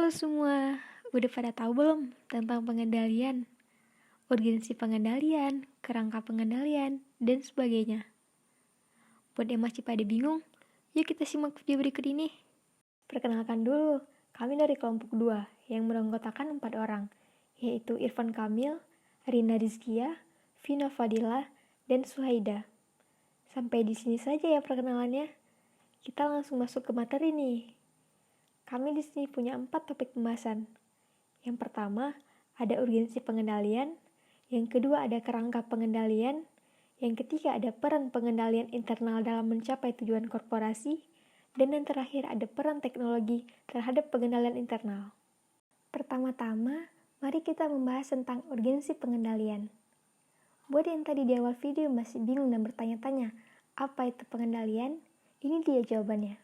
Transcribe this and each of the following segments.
Halo semua, udah pada tahu belum tentang pengendalian, urgensi pengendalian, kerangka pengendalian, dan sebagainya? Buat yang masih pada bingung, yuk kita simak video berikut ini. Perkenalkan dulu, kami dari kelompok 2 yang beranggotakan 4 orang, yaitu Irfan Kamil, Rina Rizkia, Vina Fadila, dan Suhaida. Sampai di sini saja ya perkenalannya. Kita langsung masuk ke materi nih. Kami di sini punya 4 topik pembahasan. Yang pertama, ada urgensi pengendalian. Yang kedua, ada kerangka pengendalian. Yang ketiga, ada peran pengendalian internal dalam mencapai tujuan korporasi. Dan yang terakhir, ada peran teknologi terhadap pengendalian internal. Pertama-tama, mari kita membahas tentang urgensi pengendalian. Buat yang tadi di awal video masih bingung dan bertanya-tanya, apa itu pengendalian? Ini dia jawabannya.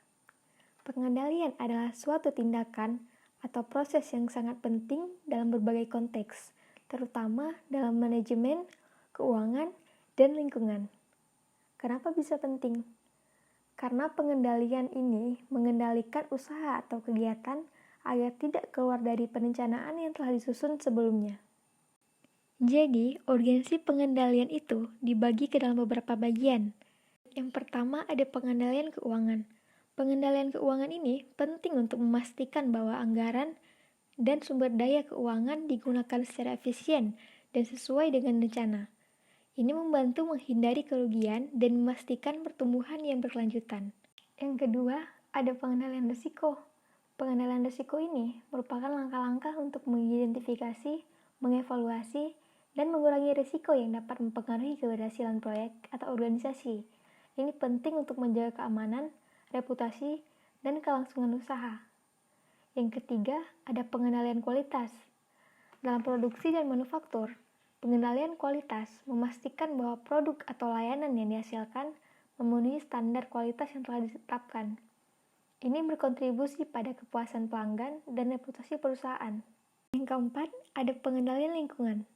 Pengendalian adalah suatu tindakan atau proses yang sangat penting dalam berbagai konteks, terutama dalam manajemen, keuangan, dan lingkungan. Kenapa bisa penting? Karena pengendalian ini mengendalikan usaha atau kegiatan agar tidak keluar dari perencanaan yang telah disusun sebelumnya. Jadi, urgensi pengendalian itu dibagi ke dalam beberapa bagian. Yang pertama ada pengendalian keuangan. Pengendalian keuangan ini penting untuk memastikan bahwa anggaran dan sumber daya keuangan digunakan secara efisien dan sesuai dengan rencana. Ini membantu menghindari kerugian dan memastikan pertumbuhan yang berkelanjutan. Yang kedua, ada pengendalian risiko. Pengendalian risiko ini merupakan langkah-langkah untuk mengidentifikasi, mengevaluasi, dan mengurangi risiko yang dapat mempengaruhi keberhasilan proyek atau organisasi. Ini penting untuk menjaga keamanan, reputasi, dan kelangsungan usaha. Yang ketiga, ada pengendalian kualitas. Dalam produksi dan manufaktur, pengendalian kualitas memastikan bahwa produk atau layanan yang dihasilkan memenuhi standar kualitas yang telah ditetapkan. Ini berkontribusi pada kepuasan pelanggan dan reputasi perusahaan. Yang keempat, ada pengendalian lingkungan.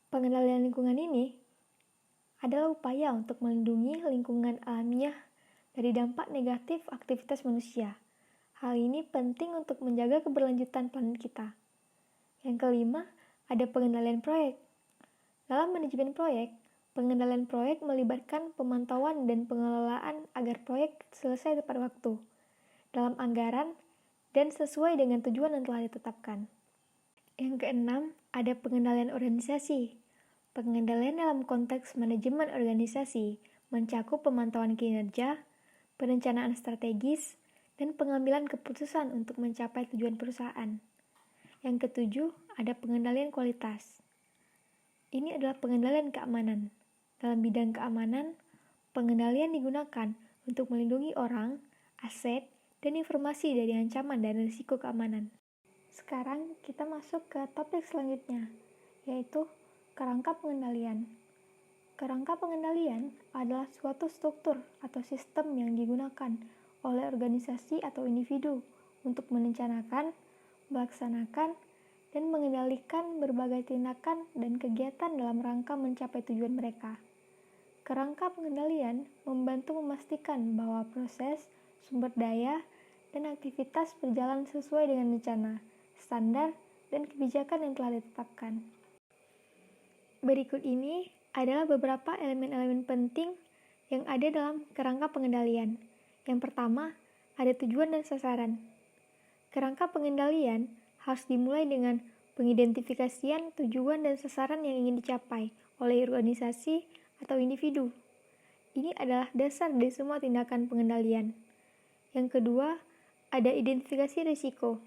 Pengendalian lingkungan ini adalah upaya untuk melindungi lingkungan alamiah dari dampak negatif aktivitas manusia. Hal ini penting untuk menjaga keberlanjutan planet kita. Yang kelima, ada pengendalian proyek. Dalam manajemen proyek, pengendalian proyek melibatkan pemantauan dan pengelolaan agar proyek selesai tepat waktu, dalam anggaran, dan sesuai dengan tujuan yang telah ditetapkan. Yang keenam, ada pengendalian organisasi. Pengendalian dalam konteks manajemen organisasi mencakup pemantauan kinerja, perencanaan strategis, dan pengambilan keputusan untuk mencapai tujuan perusahaan. Yang ketujuh, ada pengendalian kualitas. Ini adalah pengendalian keamanan. Dalam bidang keamanan, pengendalian digunakan untuk melindungi orang, aset, dan informasi dari ancaman dan risiko keamanan. Sekarang kita masuk ke topik selanjutnya, yaitu kerangka pengendalian. Kerangka pengendalian adalah suatu struktur atau sistem yang digunakan oleh organisasi atau individu untuk merencanakan, melaksanakan, dan mengendalikan berbagai tindakan dan kegiatan dalam rangka mencapai tujuan mereka. Kerangka pengendalian membantu memastikan bahwa proses, sumber daya, dan aktivitas berjalan sesuai dengan rencana, standar, dan kebijakan yang telah ditetapkan. Berikut ini adalah beberapa elemen-elemen penting yang ada dalam kerangka pengendalian. Yang pertama, ada tujuan dan sasaran. Kerangka pengendalian harus dimulai dengan pengidentifikasian tujuan dan sasaran yang ingin dicapai oleh organisasi atau individu. Ini adalah dasar dari semua tindakan pengendalian. Yang kedua, ada identifikasi risiko.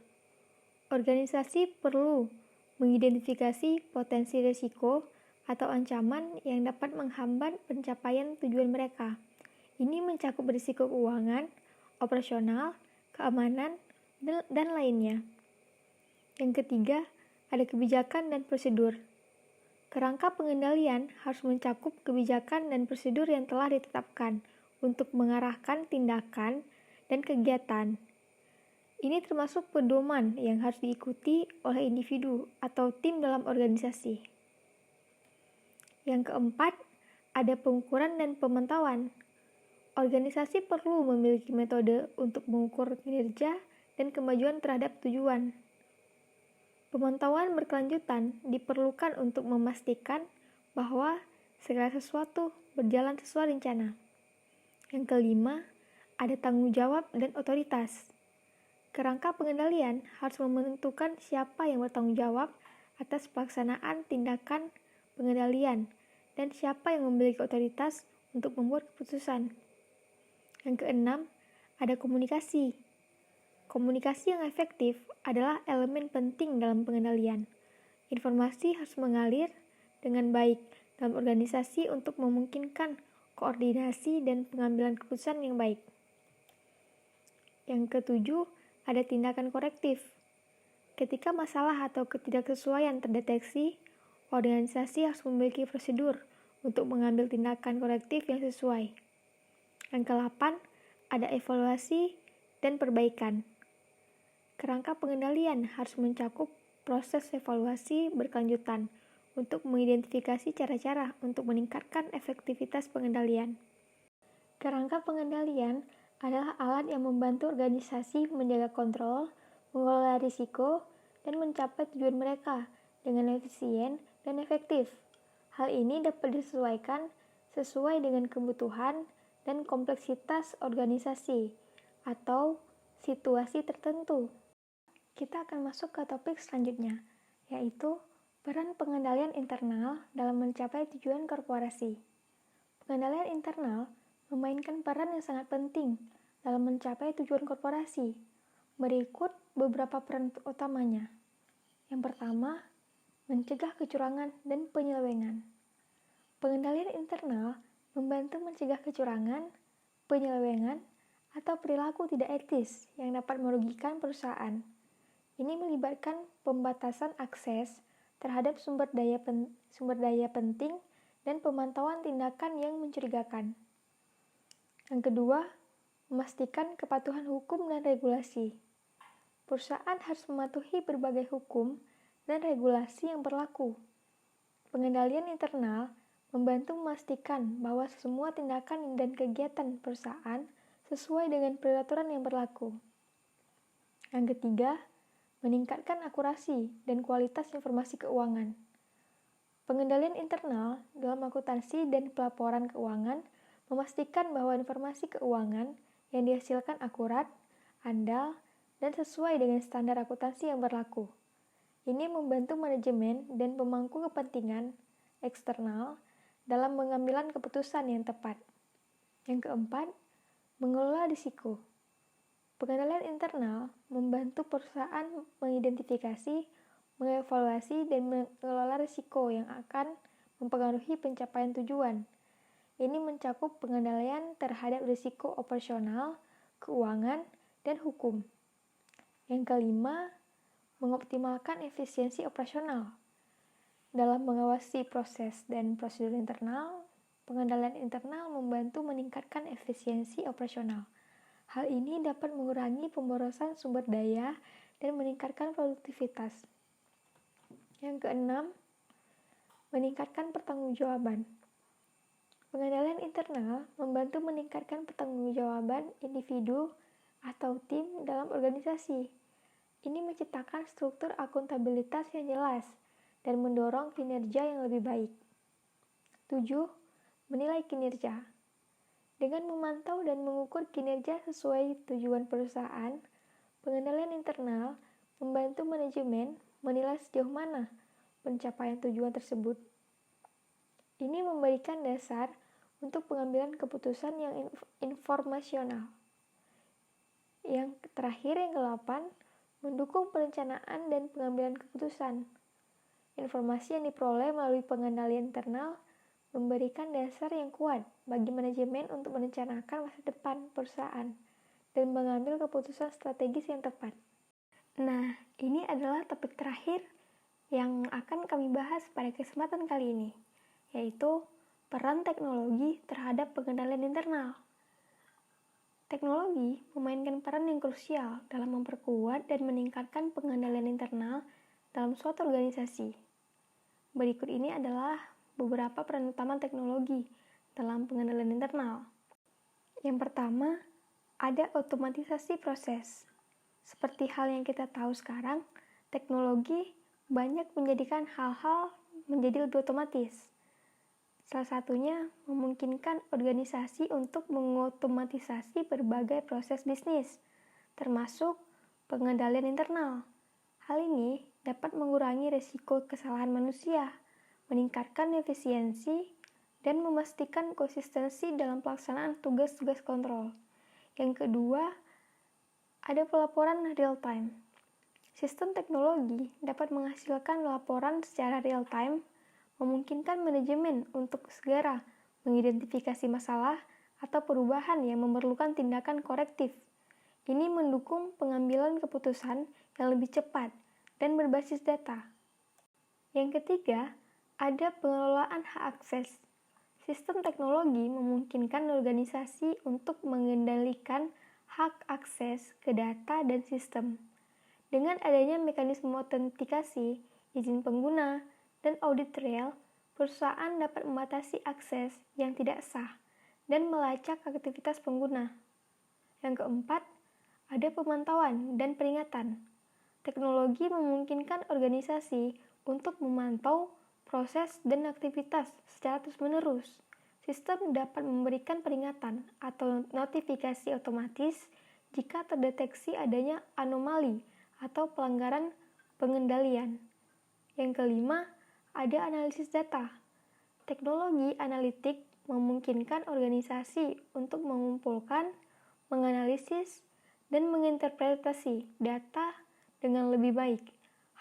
Organisasi perlu mengidentifikasi potensi risiko atau ancaman yang dapat menghambat pencapaian tujuan mereka. Ini mencakup risiko keuangan, operasional, keamanan, dan lainnya. Yang ketiga, ada kebijakan dan prosedur. Kerangka pengendalian harus mencakup kebijakan dan prosedur yang telah ditetapkan untuk mengarahkan tindakan dan kegiatan. Ini termasuk pedoman yang harus diikuti oleh individu atau tim dalam organisasi. Yang keempat, ada pengukuran dan pemantauan. Organisasi perlu memiliki metode untuk mengukur kinerja dan kemajuan terhadap tujuan. Pemantauan berkelanjutan diperlukan untuk memastikan bahwa segala sesuatu berjalan sesuai rencana. Yang kelima, ada tanggung jawab dan otoritas. Kerangka pengendalian harus menentukan siapa yang bertanggung jawab atas pelaksanaan tindakan pengendalian dan siapa yang memiliki otoritas untuk membuat keputusan. Yang keenam, ada komunikasi. Komunikasi yang efektif adalah elemen penting dalam pengendalian. Informasi harus mengalir dengan baik dalam organisasi untuk memungkinkan koordinasi dan pengambilan keputusan yang baik. Yang ketujuh, ada tindakan korektif. Ketika masalah atau ketidaksesuaian terdeteksi, organisasi harus memiliki prosedur untuk mengambil tindakan korektif yang sesuai. Yang ke-8, ada evaluasi dan perbaikan. Kerangka pengendalian harus mencakup proses evaluasi berkelanjutan untuk mengidentifikasi cara-cara untuk meningkatkan efektivitas pengendalian. Kerangka pengendalian adalah alat yang membantu organisasi menjaga kontrol, mengelola risiko, dan mencapai tujuan mereka dengan efisien dan efektif. Hal ini dapat disesuaikan sesuai dengan kebutuhan dan kompleksitas organisasi atau situasi tertentu. Kita akan masuk ke topik selanjutnya, yaitu peran pengendalian internal dalam mencapai tujuan korporasi. Pengendalian internal memainkan peran yang sangat penting dalam mencapai tujuan korporasi. Berikut beberapa peran utamanya. Yang pertama, mencegah kecurangan dan penyelewengan. Pengendalian internal membantu mencegah kecurangan, penyelewengan, atau perilaku tidak etis yang dapat merugikan perusahaan. Ini melibatkan pembatasan akses terhadap sumber daya penting dan pemantauan tindakan yang mencurigakan. Yang kedua, memastikan kepatuhan hukum dan regulasi. Perusahaan harus mematuhi berbagai hukum dan regulasi yang berlaku. Pengendalian internal membantu memastikan bahwa semua tindakan dan kegiatan perusahaan sesuai dengan peraturan yang berlaku. Yang ketiga, meningkatkan akurasi dan kualitas informasi keuangan. Pengendalian internal dalam akuntansi dan pelaporan keuangan memastikan bahwa informasi keuangan yang dihasilkan akurat, andal, dan sesuai dengan standar akuntansi yang berlaku. Ini membantu manajemen dan pemangku kepentingan eksternal dalam pengambilan keputusan yang tepat. Yang keempat, mengelola risiko. Pengendalian internal membantu perusahaan mengidentifikasi, mengevaluasi, dan mengelola risiko yang akan mempengaruhi pencapaian tujuan. Ini mencakup pengendalian terhadap risiko operasional, keuangan, dan hukum. Yang kelima, mengoptimalkan efisiensi operasional. Dalam mengawasi proses dan prosedur internal, pengendalian internal membantu meningkatkan efisiensi operasional. Hal ini dapat mengurangi pemborosan sumber daya dan meningkatkan produktivitas. Yang keenam, meningkatkan pertanggungjawaban. Pengendalian internal membantu meningkatkan pertanggungjawaban individu atau tim dalam organisasi. Ini menciptakan struktur akuntabilitas yang jelas dan mendorong kinerja yang lebih baik. 7. Menilai kinerja. Dengan memantau dan mengukur kinerja sesuai tujuan perusahaan, pengendalian internal membantu manajemen menilai sejauh mana pencapaian tujuan tersebut. Ini memberikan dasar untuk pengambilan keputusan yang informasional. Yang terakhir, yang ke-8, mendukung perencanaan dan pengambilan keputusan. Informasi yang diperoleh melalui pengendalian internal memberikan dasar yang kuat bagi manajemen untuk merencanakan masa depan perusahaan dan mengambil keputusan strategis yang tepat. Nah, ini adalah topik terakhir yang akan kami bahas pada kesempatan kali ini, yaitu peran teknologi terhadap pengendalian internal. Teknologi memainkan peran yang krusial dalam memperkuat dan meningkatkan pengendalian internal dalam suatu organisasi. Berikut ini adalah beberapa peran utama teknologi dalam pengendalian internal. Yang pertama, ada otomatisasi proses. Seperti hal yang kita tahu sekarang, teknologi banyak menjadikan hal-hal menjadi lebih otomatis. Salah satunya memungkinkan organisasi untuk mengotomatisasi berbagai proses bisnis, termasuk pengendalian internal. Hal ini dapat mengurangi risiko kesalahan manusia, meningkatkan efisiensi, dan memastikan konsistensi dalam pelaksanaan tugas-tugas kontrol. Yang kedua, ada pelaporan real-time. Sistem teknologi dapat menghasilkan laporan secara real-time, memungkinkan manajemen untuk segera mengidentifikasi masalah atau perubahan yang memerlukan tindakan korektif. Ini mendukung pengambilan keputusan yang lebih cepat dan berbasis data. Yang ketiga, ada pengelolaan hak akses. Sistem teknologi memungkinkan organisasi untuk mengendalikan hak akses ke data dan sistem. Dengan adanya mekanisme autentikasi, izin pengguna, dan audit trail, perusahaan dapat membatasi akses yang tidak sah dan melacak aktivitas pengguna. Yang keempat, ada pemantauan dan peringatan. Teknologi memungkinkan organisasi untuk memantau proses dan aktivitas secara terus-menerus. Sistem dapat memberikan peringatan atau notifikasi otomatis jika terdeteksi adanya anomali atau pelanggaran pengendalian. Yang kelima, ada analisis data. Teknologi analitik memungkinkan organisasi untuk mengumpulkan, menganalisis, dan menginterpretasi data dengan lebih baik.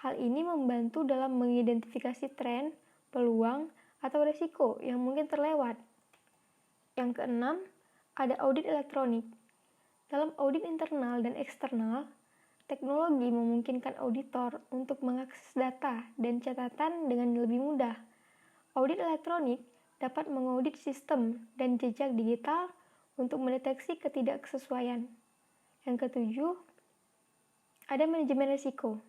Hal ini membantu dalam mengidentifikasi tren, peluang, atau risiko yang mungkin terlewat. Yang keenam, ada audit elektronik. Dalam audit internal dan eksternal, teknologi memungkinkan auditor untuk mengakses data dan catatan dengan lebih mudah. Audit elektronik dapat mengaudit sistem dan jejak digital untuk mendeteksi ketidaksesuaian. Yang ketujuh, ada manajemen risiko.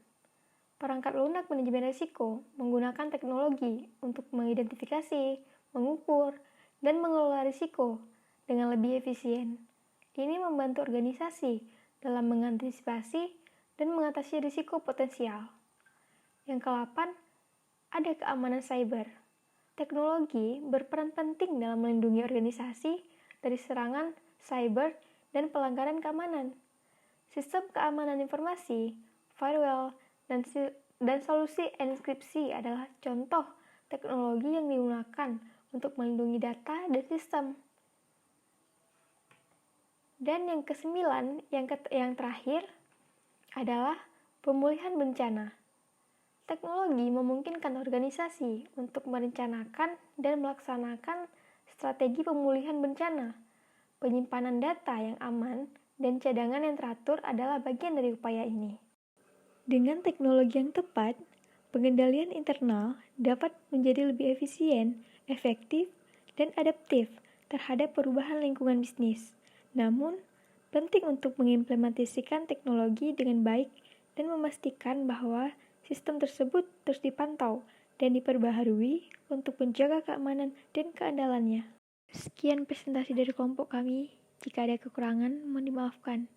Perangkat lunak manajemen risiko menggunakan teknologi untuk mengidentifikasi, mengukur, dan mengelola risiko dengan lebih efisien. Ini membantu organisasi dalam mengantisipasi dan mengatasi risiko potensial. Yang ke-8, ada keamanan cyber. Teknologi berperan penting dalam melindungi organisasi dari serangan cyber dan pelanggaran keamanan. Sistem keamanan informasi, firewall, dan solusi enkripsi adalah contoh teknologi yang digunakan untuk melindungi data dan sistem. Dan yang kesembilan, yang terakhir adalah pemulihan bencana. Teknologi memungkinkan organisasi untuk merencanakan dan melaksanakan strategi pemulihan bencana. Penyimpanan data yang aman dan cadangan yang teratur adalah bagian dari upaya ini. Dengan teknologi yang tepat, pengendalian internal dapat menjadi lebih efisien, efektif, dan adaptif terhadap perubahan lingkungan bisnis. Namun, penting untuk mengimplementasikan teknologi dengan baik dan memastikan bahwa sistem tersebut terus dipantau dan diperbaharui untuk menjaga keamanan dan keandalannya. Sekian presentasi dari kelompok kami. Jika ada kekurangan, mohon dimaafkan.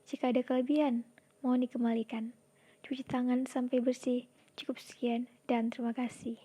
Jika ada kelebihan, mohon dikembalikan. Cuci tangan sampai bersih. Cukup sekian dan terima kasih.